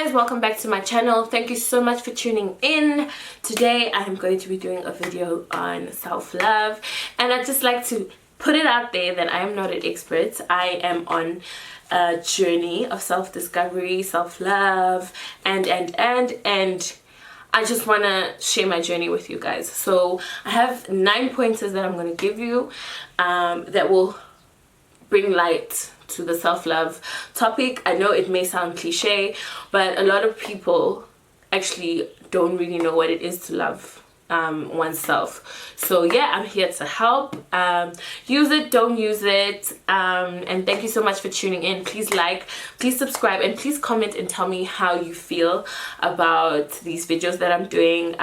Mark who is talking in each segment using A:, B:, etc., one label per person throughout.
A: guys, welcome back to my channel. Thank you so much for tuning in. Today I am going to be doing a video on self-love, and I'd just like to put it out there that I am not an expert. I am on a journey of self-discovery, self-love, and I just want to share my journey with you guys. So I have 9 pointers that I'm going to give you that will bring light to the self-love topic. I know it may sound cliche, but a lot of people actually don't really know what it is to love oneself. So yeah, I'm here to help. Use it, don't use it, and thank you so much for tuning in. Please like, please subscribe, and please comment and tell me how you feel about these videos that I'm doing.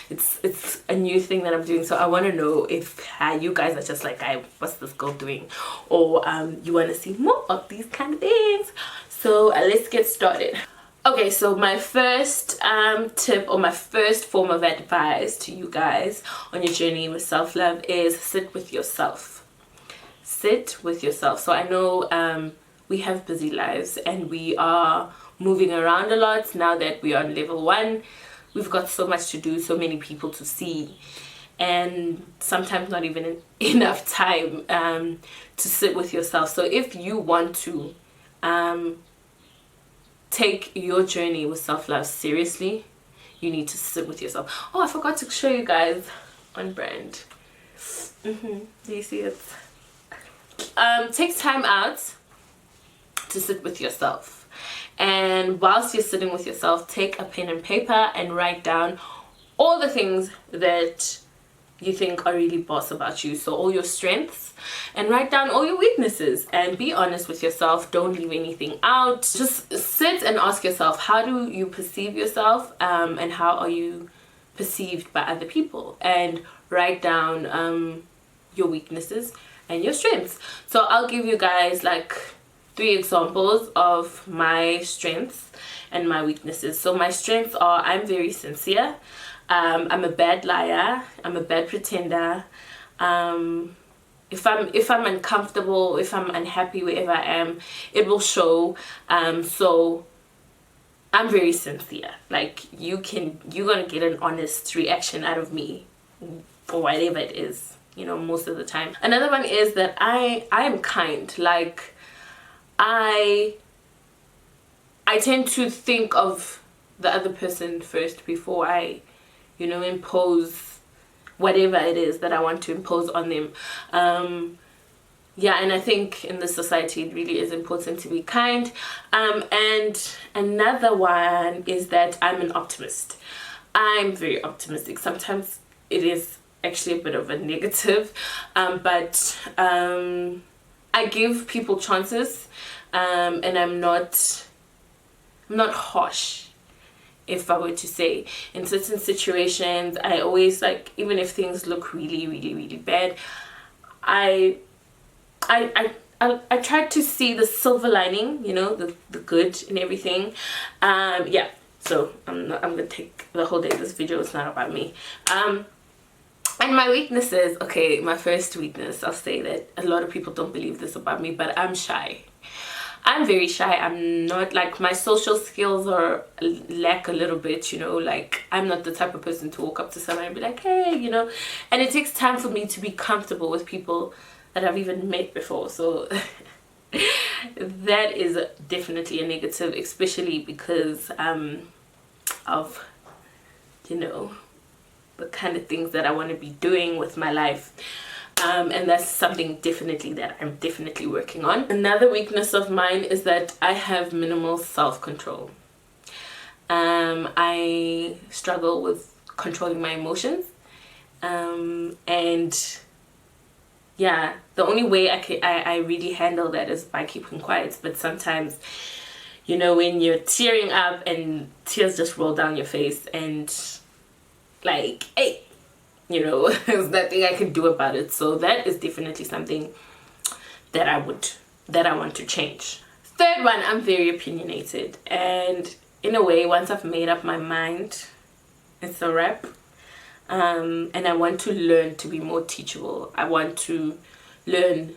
A: It's a new thing that I'm doing, so I want to know if you guys are just like, what's this girl doing, or you want to see more of these kind of things. So let's get started. Okay, so my first tip, or my first form of advice to you guys on your journey with self-love is sit with yourself. Sit with yourself. So I know we have busy lives and we are moving around a lot. Now that we are on level 1, we've got so much to do, so many people to see, and sometimes not even enough time to sit with yourself. So if you want to take your journey with self-love seriously, you need to sit with yourself. Oh, I forgot to show you guys on brand. Do you see it? Take time out to sit with yourself, and whilst you're sitting with yourself, take a pen and paper and write down all the things that you think are really boss about you. So all your strengths, and write down all your weaknesses, and be honest with yourself. Don't leave anything out. Just sit and ask yourself, how do you perceive yourself, and how are you perceived by other people, and write down your weaknesses and your strengths. So I'll give you guys like 3 examples of my strengths and my weaknesses. So my strengths are, I'm very sincere. I'm a bad liar. I'm a bad pretender. If I'm uncomfortable, if I'm unhappy wherever I am, it will show. So I'm very sincere. Like, you're gonna get an honest reaction out of me for whatever it is, you know, most of the time. Another one is that I am kind. Like, I tend to think of the other person first before I, you know, impose whatever it is that I want to impose on them. Yeah, and I think in this society it really is important to be kind. And another one is that I'm an optimist. I'm very optimistic. Sometimes it is actually a bit of a negative, but I give people chances, and I'm not harsh. If I were to say, in certain situations, I always, like, even if things look really, really, really bad, I try to see the silver lining, you know, the good in everything. Yeah, so I'm gonna take the whole day. This video is not about me. And my weaknesses. Okay, my first weakness, I'll say that a lot of people don't believe this about me, but I'm shy. I'm very shy. I'm not, like, my social skills lack a little bit, you know. Like, I'm not the type of person to walk up to someone and be like, hey, you know. And it takes time for me to be comfortable with people that I've even met before. So that is definitely a negative, especially because of, you know, the kind of things that I want to be doing with my life. And that's something definitely that I'm definitely working on. Another weakness of mine is that I have minimal self-control. I struggle with controlling my emotions, and yeah, the only way I really handle that is by keeping quiet. But sometimes, you know, when you're tearing up and tears just roll down your face, and like, hey, you know, there's nothing I can do about it. So that is definitely something that I want to change. Third one, I'm very opinionated, and in a way, once I've made up my mind, it's a wrap. And I want to learn to be more teachable. I want to learn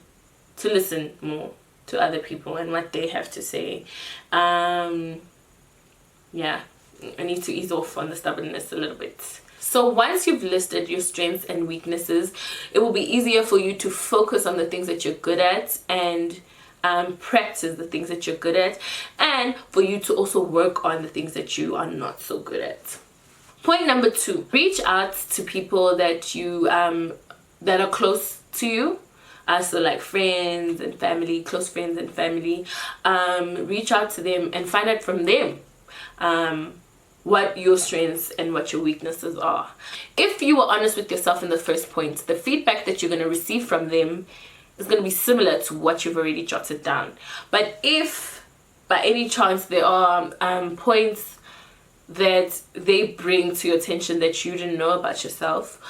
A: to listen more to other people and what they have to say. yeah, I need to ease off on the stubbornness a little bit. So once you've listed your strengths and weaknesses, it will be easier for you to focus on the things that you're good at and practice the things that you're good at, and for you to also work on the things that you are not so good at. Point number 2, reach out to people that you that are close to you. So like friends and family, close friends and family. Reach out to them and find out from them what your strengths and what your weaknesses are. If you were honest with yourself in the first point, the feedback that you're going to receive from them is going to be similar to what you've already jotted down. But if by any chance there are points that they bring to your attention that you didn't know about yourself,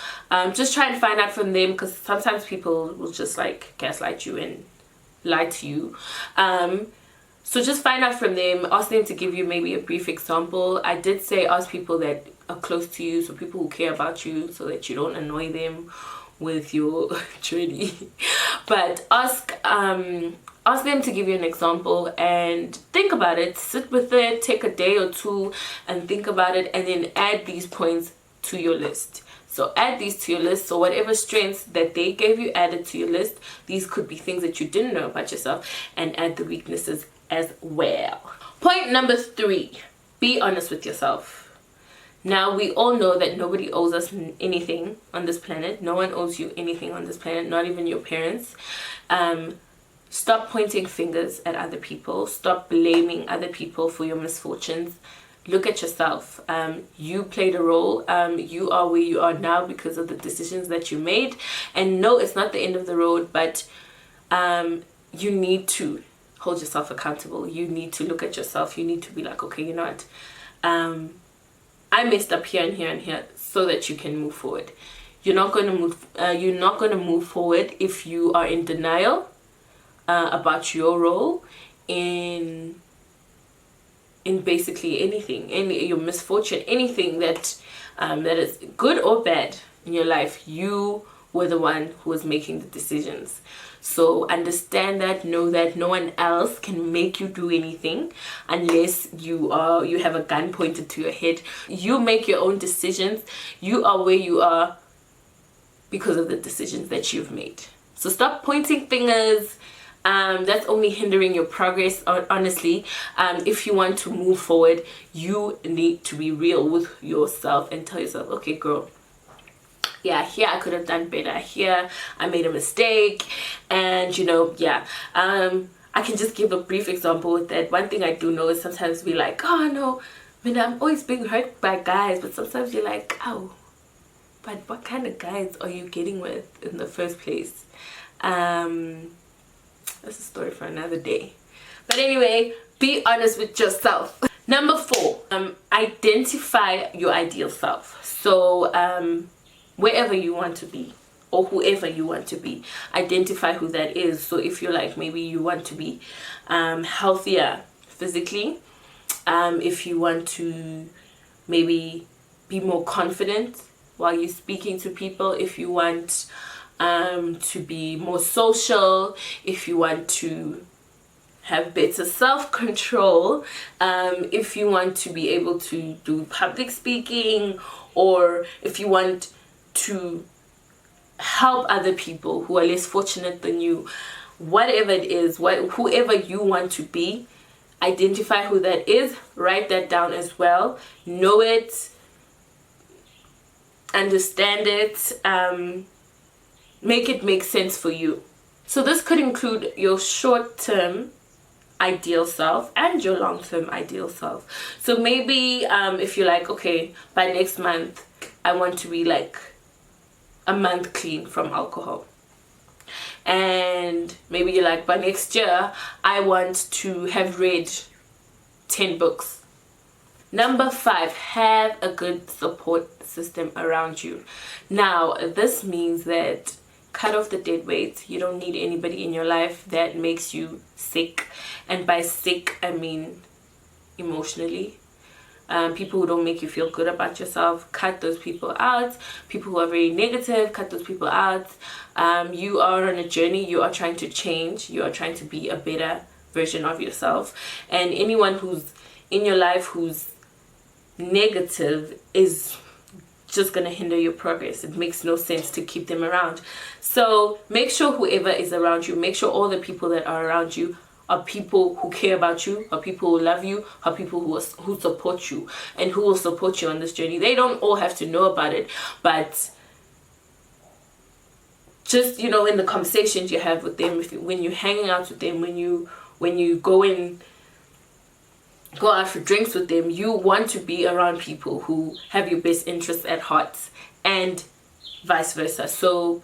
A: just try and find out from them, because sometimes people will just like gaslight you and lie to you. So just find out from them, ask them to give you maybe a brief example. I did say ask people that are close to you, so people who care about you, so that you don't annoy them with your journey. But ask them to give you an example and think about it, sit with it, take a day or two and think about it, and then add these points to your list. So add these to your list. So whatever strengths that they gave you, add it to your list. These could be things that you didn't know about yourself, and add the weaknesses as well. Point number 3, be honest with yourself. Now, we all know that nobody owes us anything on this planet. No one owes you anything on this planet, not even your parents. Stop pointing fingers at other people. Stop blaming other people for your misfortunes. Look at yourself. You played a role. You are where you are now because of the decisions that you made. And no, it's not the end of the road, but you need to hold yourself accountable. You need to look at yourself. You need to be like, okay, you know what? I messed up here and here and here, so that you can move forward. You're not going to move. You're not going to move forward if you are in denial about your role in basically anything, your misfortune, anything that that is good or bad in your life. You were the one who was making the decisions. So understand that, know that no one else can make you do anything unless you have a gun pointed to your head. You make your own decisions. You are where you are because of the decisions that you've made. So stop pointing fingers. That's only hindering your progress, honestly. If you want to move forward, you need to be real with yourself and tell yourself, okay, girl, yeah, here I could have done better. Here I made a mistake. And, you know, yeah. I can just give a brief example with that. One thing I do know is sometimes we're like, oh, no, I mean, I'm always being hurt by guys. But sometimes you're like, oh, but what kind of guys are you getting with in the first place? That's a story for another day. But anyway, be honest with yourself. Number 4, identify your ideal self. So wherever you want to be, or whoever you want to be, identify who that is. So if you're like, maybe you want to be healthier physically, if you want to maybe be more confident while you're speaking to people, if you want to be more social, if you want to have better self-control, if you want to be able to do public speaking, or if you want to help other people who are less fortunate than you, whatever it is, whoever you want to be, identify who that is, write that down as well, know it, understand it, make it make sense for you. So this could include your short-term ideal self and your long-term ideal self. So maybe if you're like, okay, by next month I want to be like a month clean from alcohol, and maybe you're like, by next year I want to have read 10 books. Number 5, have a good support system around you. Now this means that cut off the dead weight. You don't need anybody in your life that makes you sick, and by sick I mean emotionally. People who don't make you feel good about yourself, cut those people out. People who are very negative, cut those people out. You are on a journey. You are trying to change. You are trying to be a better version of yourself. And anyone who's in your life who's negative is just gonna hinder your progress. It makes no sense to keep them around. So make sure whoever is around you, make sure all the people that are around you are people who care about you, are people who love you, are people who support you, and who will support you on this journey. They don't all have to know about it, but just, you know, in the conversations you have with them, when you're hanging out with them, when you go out for drinks with them, you want to be around people who have your best interests at heart, and vice versa. So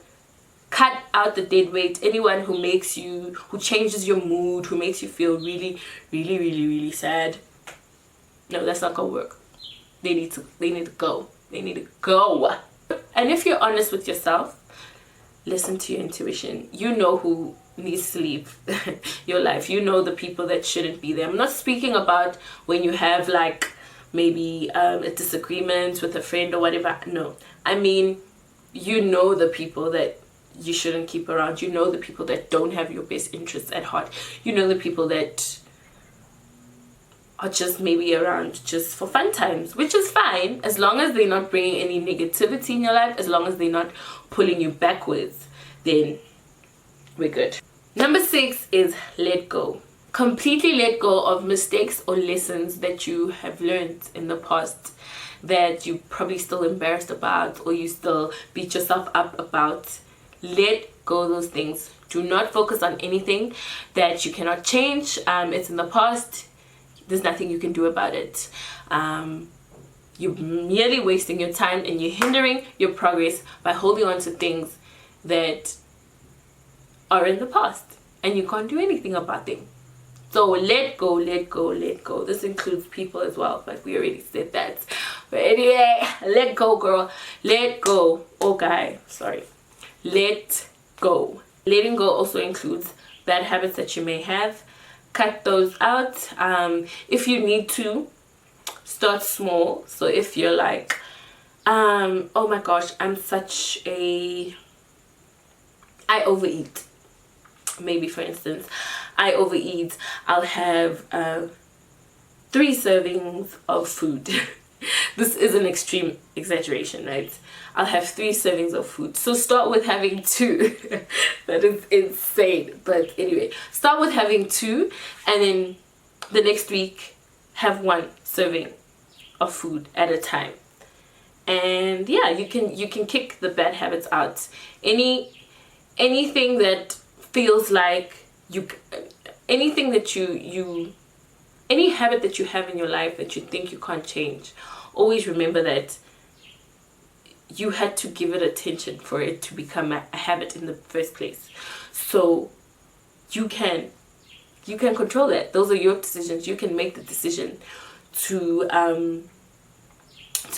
A: cut out the dead weight. Anyone who changes your mood, who makes you feel really, really, really, really sad, no, that's not gonna work. They need to go. They need to go. And if you're honest with yourself, listen to your intuition. You know who needs to leave your life. You know the people that shouldn't be there. I'm not speaking about when you have like maybe a disagreement with a friend or whatever. No, I mean, you know the people that you shouldn't keep around. You know the people that don't have your best interests at heart. You know the people that are just maybe around just for fun times, which is fine as long as they're not bringing any negativity in your life, as long as they're not pulling you backwards, then we're good. Number 6 is let go. Completely let go of mistakes or lessons that you have learned in the past that you're probably still embarrassed about, or you still beat yourself up about. Let go of those things. Do not focus on anything that you cannot change. It's in the past. There's nothing you can do about it. You're merely wasting your time, and you're hindering your progress by holding on to things that are in the past and you can't do anything about them. So let go, let go, let go. This includes people as well, but we already said that. But anyway, let go, girl. Let go. Oh, guy, sorry. Let go. Letting go also includes bad habits that you may have. Cut those out. If you need to, start small. So if you're like, oh my gosh, I overeat. Maybe for instance, I overeat. I'll have 3 servings of food. This is an extreme exaggeration, right? I'll have 3 servings of food. So start with having 2. That is insane. But anyway, start with having 2, and then the next week have 1 serving of food at a time. And yeah, you can kick the bad habits out. Anything that feels like anything that any habit that you have in your life that you think you can't change, always remember that you had to give it attention for it to become a habit in the first place. So you can control that. Those are your decisions. You can make the decision to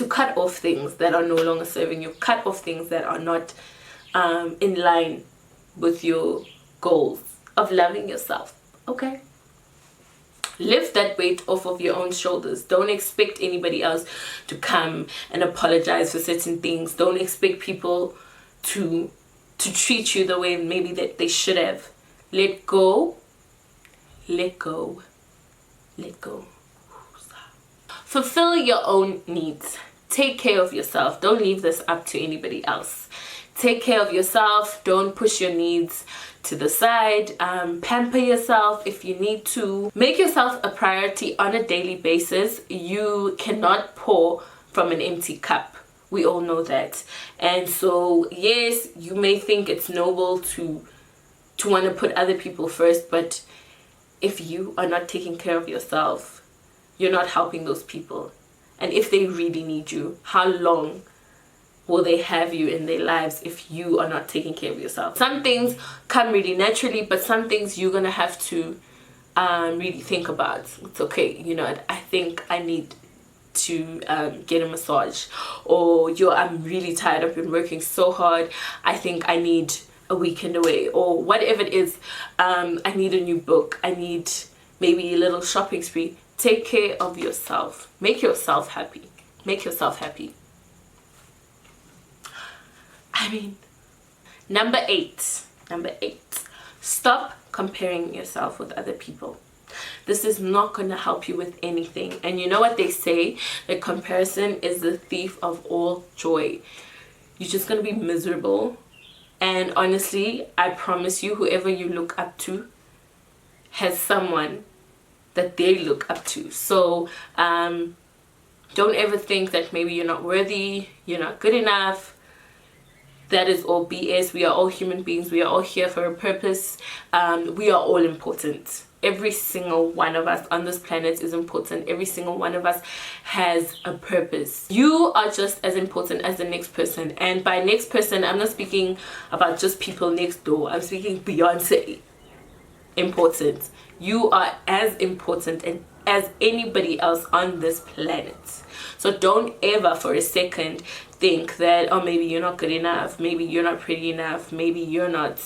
A: cut off things that are no longer serving you, cut off things that are not in line with your goals of loving yourself. Okay, lift that weight off of your own shoulders. Don't expect anybody else to come and apologize for certain things. Don't expect people to treat you the way maybe that they should have. Let go, let go, let go. Fulfill your own needs. Take care of yourself. Don't leave this up to anybody else. Take care of yourself. Don't push your needs to the side. Pamper yourself if you need to. Make yourself a priority on a daily basis. You cannot pour from an empty cup. We all know that. And so yes, you may think it's noble to want to put other people first, but if you are not taking care of yourself, you're not helping those people. And if they really need you, how long will they have you in their lives if you are not taking care of yourself? Some things come really naturally, but some things you're gonna have to really think about. It's okay, you know, I think I need to get a massage, or I'm really tired, I've been working so hard, I think I need a weekend away, or whatever it is. I need a new book, I need maybe a little shopping spree. Take care of yourself. Make yourself happy. Make yourself happy. I mean, number 8. Stop comparing yourself with other people. this is not going to help you with anything. And you know what they say, that comparison is the thief of all joy. You're just going to be miserable. And honestly, I promise you, whoever you look up to has someone that they look up to. So don't ever think that maybe you're not worthy, you're not good enough. That is all BS. We are all human beings. We are all here for a purpose. We are all important. Every single one of us on this planet is important. Every single one of us has a purpose. You are just as important as the next person. And by next person, I'm not speaking about just people next door. I'm speaking Beyonce important. You are as important and as anybody else on this planet. So don't ever for a second think that, oh, maybe you're not good enough, maybe you're not pretty enough, maybe you're not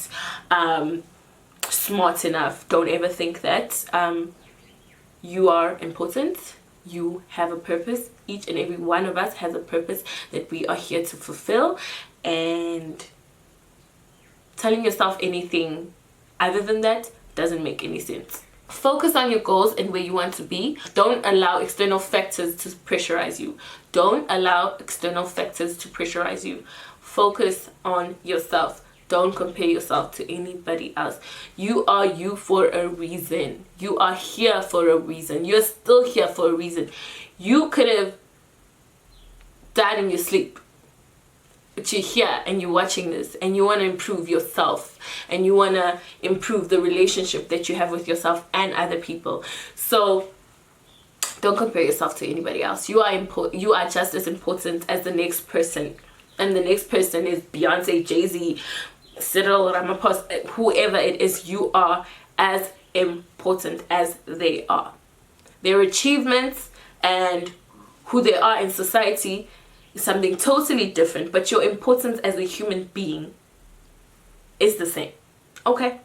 A: smart enough. Don't ever think that. You are important. You have a purpose. Each and every one of us has a purpose that we are here to fulfill. And telling yourself anything other than that doesn't make any sense. Focus on your goals and where you want to be. Don't allow external factors to pressurize you. Don't allow external factors to pressurize you. Focus on yourself. Don't compare yourself to anybody else. You are you for a reason. You are here for a reason. You're still here for a reason. You could have died in your sleep, but you're here and you're watching this and you want to improve yourself and you want to improve the relationship that you have with yourself and other people. So don't compare yourself to anybody else. You are important. You are just as important as the next person, and the next person is Beyonce, Jay-Z, Cyril Ramaphosa, whoever it is. You are as important as they are. Their achievements and who they are in society is something totally different, but your importance as a human being is the same. Okay?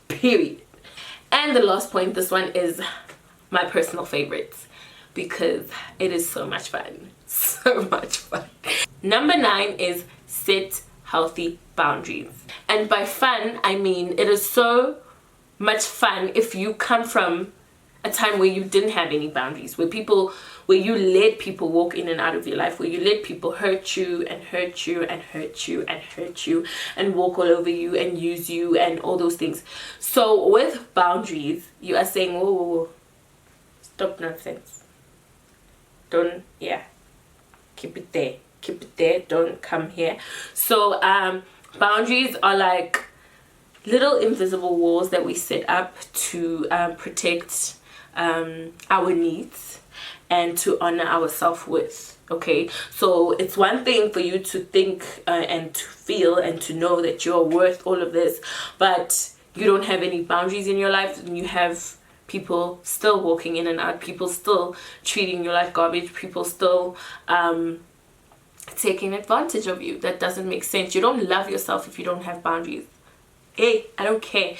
A: Period. And the last point, this one is my personal favorites because it is so much fun. So much fun. Number 9 is set healthy boundaries. And by fun, I mean it is so much fun if you come from a time where you didn't have any boundaries, where you let people walk in and out of your life, where you let people hurt you and hurt you and hurt you and hurt you and walk all over you and use you and all those things. So with boundaries, you are saying, whoa, whoa, whoa, stop nonsense. Don't, keep it there, don't come here. So boundaries are like little invisible walls that we set up to protect our needs and to honor our self-worth. Okay, so it's one thing for you to think and to feel and to know that you're worth all of this, but you don't have any boundaries in your life, and you have people still walking in and out, people still treating you like garbage, people still taking advantage of you. That doesn't make sense. You don't love yourself if you don't have boundaries. Hey, I don't care.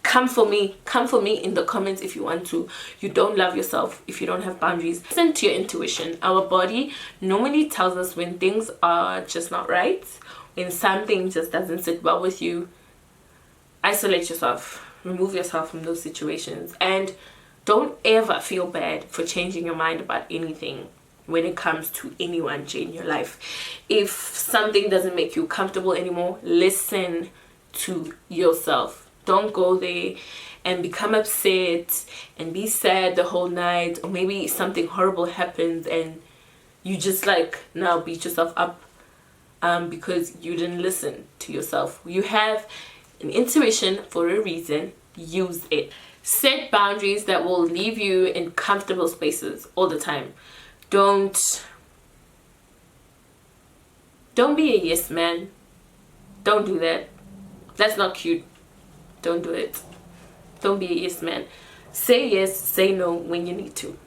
A: Come for me in the comments if you want to. You don't love yourself if you don't have boundaries. Listen to your intuition. Our body normally tells us when things are just not right, when something just doesn't sit well with you. Isolate yourself. Remove yourself from those situations. And don't ever feel bad for changing your mind about anything when it comes to anyone in your life. If something doesn't make you comfortable anymore, listen to yourself. Don't go there and become upset and be sad the whole night, or maybe something horrible happens and you just like now beat yourself up because you didn't listen to yourself. You have an intuition for a reason. Use it. Set boundaries that will leave you in comfortable spaces all the time. Don't be a yes man. Don't do that. That's not cute. Don't do it. Don't be a yes man. Say yes, say no when you need to.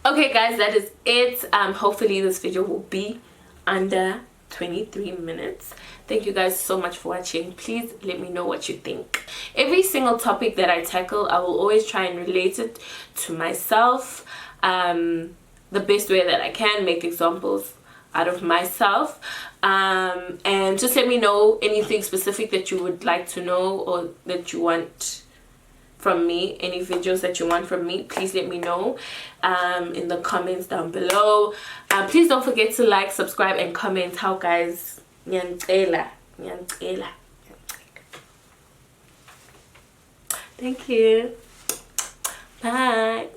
A: Okay guys, that is it. Hopefully this video will be under 23 minutes. Thank you guys so much for watching. Please let me know what you think. Every single topic that I tackle, I will always try and relate it to myself the best way that I can, make examples out of myself, and just let me know anything specific that you would like to know or that you want from me, any videos that you want from me, please let me know in the comments down below. Please don't forget to like, subscribe, and comment. How guys? Thank you. Bye.